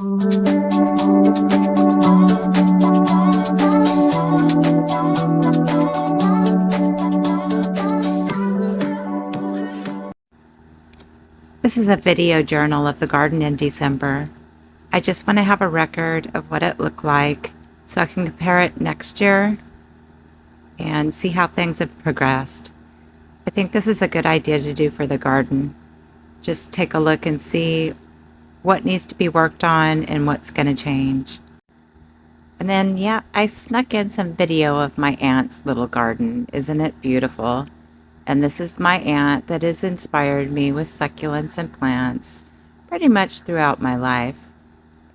This is a video journal of the garden in December. I just want to have a record of what it looked like so I can compare it next year and see how things have progressed. I think this is a good idea to do for the garden. Just take a look and see what needs to be worked on and what's going to change. And then, yeah, I snuck in some video of my aunt's little garden. Isn't it beautiful? And this is my aunt that has inspired me with succulents and plants pretty much throughout my life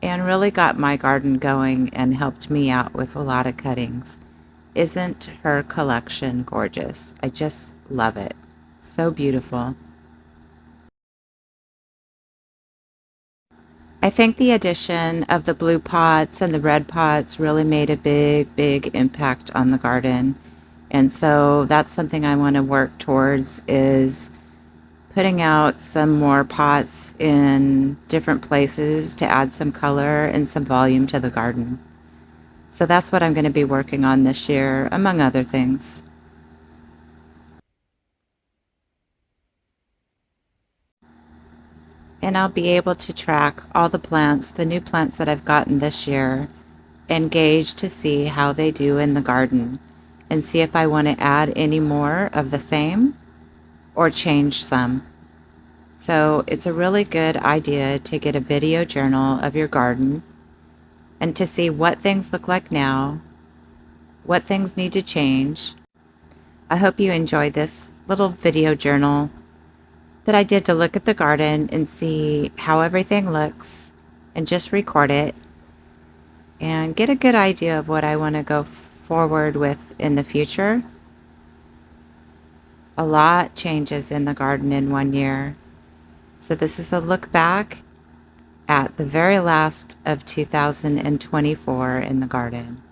and really got my garden going and helped me out with a lot of cuttings. Isn't her collection gorgeous? I just love it. So beautiful. I think the addition of the blue pots and the red pots really made a big impact on the garden. And so that's something I want to work towards, is putting out some more pots in different places to add some color and some volume to the garden. So that's what I'm going to be working on this year, among other things. And I'll be able to track all the plants, the new plants that I've gotten this year, and gauge to see how they do in the garden and see if I want to add any more of the same or change some. So it's a really good idea to get a video journal of your garden and to see what things look like now, what things need to change. I hope you enjoyed this little video journal that I did to look at the garden and see how everything looks and just record it and get a good idea of what I want to go forward with in the future. A lot changes in the garden in 1 year. So this is a look back at the very last of 2024 in the garden.